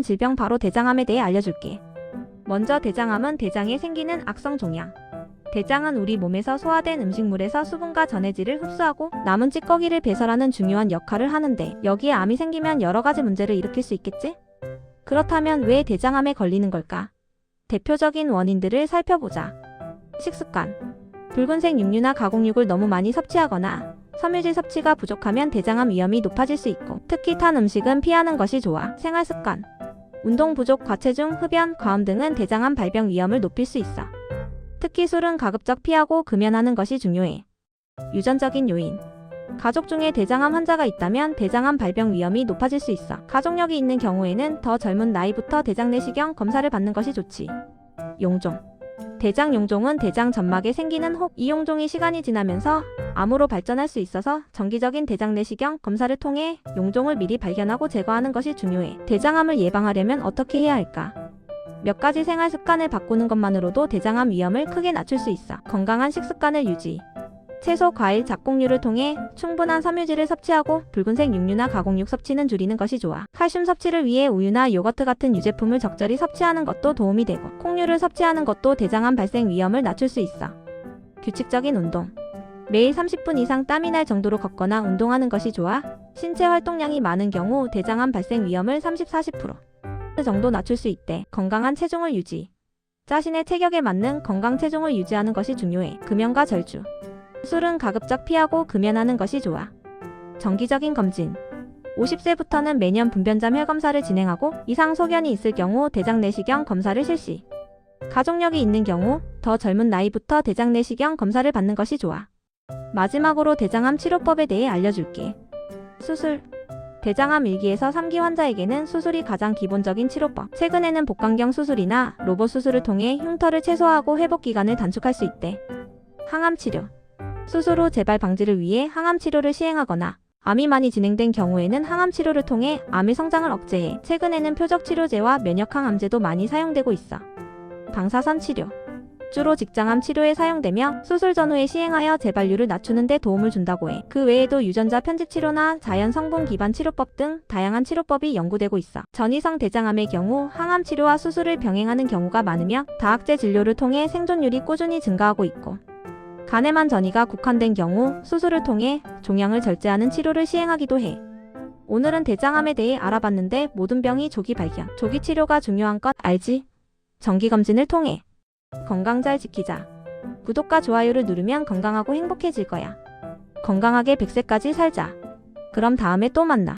질병 바로 대장암에 대해 알려줄게. 먼저 대장암은 대장에 생기는 악성 종양. 대장은 우리 몸에서 소화된 음식물에서 수분과 전해질을 흡수하고 남은 찌꺼기를 배설하는 중요한 역할을 하는데 여기에 암이 생기면 여러 가지 문제를 일으킬 수 있겠지? 그렇다면 왜 대장암에 걸리는 걸까? 대표적인 원인들을 살펴보자. 식습관. 붉은색 육류나 가공육을 너무 많이 섭취하거나 섬유질 섭취가 부족하면 대장암 위험이 높아질 수 있고 특히 탄 음식은 피하는 것이 좋아. 생활습관. 운동 부족, 과체중, 흡연, 과음 등은 대장암 발병 위험을 높일 수 있어. 특히 술은 가급적 피하고 금연하는 것이 중요해. 유전적인 요인. 가족 중에 대장암 환자가 있다면 대장암 발병 위험이 높아질 수 있어. 가족력이 있는 경우에는 더 젊은 나이부터 대장 내시경 검사를 받는 것이 좋지. 용종. 대장 용종은 대장 점막에 생기는 혹 이 용종이 시간이 지나면서 암으로 발전할 수 있어서 정기적인 대장 내시경 검사를 통해 용종을 미리 발견하고 제거하는 것이 중요해. 대장암을 예방하려면 어떻게 해야 할까? 몇 가지 생활 습관을 바꾸는 것만으로도 대장암 위험을 크게 낮출 수 있어. 건강한 식습관을 유지. 채소, 과일, 잡곡류를 통해 충분한 섬유질을 섭취하고 붉은색 육류나 가공육 섭취는 줄이는 것이 좋아. 칼슘 섭취를 위해 우유나 요거트 같은 유제품을 적절히 섭취하는 것도 도움이 되고 콩류를 섭취하는 것도 대장암 발생 위험을 낮출 수 있어. 규칙적인 운동. 매일 30분 이상 땀이 날 정도로 걷거나 운동하는 것이 좋아. 신체 활동량이 많은 경우 대장암 발생 위험을 30-40% 정도 낮출 수 있대. 건강한 체중을 유지. 자신의 체격에 맞는 건강 체중을 유지하는 것이 중요해. 금연과 절주. 술은 가급적 피하고 금연하는 것이 좋아. 정기적인 검진. 50세부터는 매년 분변점 혈검사를 진행하고 이상 소견이 있을 경우 대장 내시경 검사를 실시. 가족력이 있는 경우 더 젊은 나이부터 대장 내시경 검사를 받는 것이 좋아. 마지막으로 대장암 치료법에 대해 알려줄게. 수술. 대장암 1기에서 3기 환자에게는 수술이 가장 기본적인 치료법. 최근에는 복강경 수술이나 로봇 수술을 통해 흉터를 최소화하고 회복 기간을 단축할 수 있대. 항암 치료. 수술 후 재발 방지를 위해 항암 치료를 시행하거나 암이 많이 진행된 경우에는 항암 치료를 통해 암의 성장을 억제해. 최근에는 표적 치료제와 면역 항암제도 많이 사용되고 있어. 방사선 치료. 주로 직장암 치료에 사용되며 수술 전후에 시행하여 재발률을 낮추는 데 도움을 준다고 해. 그 외에도 유전자 편집 치료나 자연 성분 기반 치료법 등 다양한 치료법이 연구되고 있어. 전이성 대장암의 경우 항암 치료와 수술을 병행하는 경우가 많으며 다학제 진료를 통해 생존율이 꾸준히 증가하고 있고 간에만 전이가 국한된 경우 수술을 통해 종양을 절제하는 치료를 시행하기도 해. 오늘은 대장암에 대해 알아봤는데 모든 병이 조기 발견, 조기 치료가 중요한 것 알지? 정기검진을 통해 건강 잘 지키자. 구독과 좋아요를 누르면 건강하고 행복해질 거야. 건강하게 100세까지 살자. 그럼 다음에 또 만나.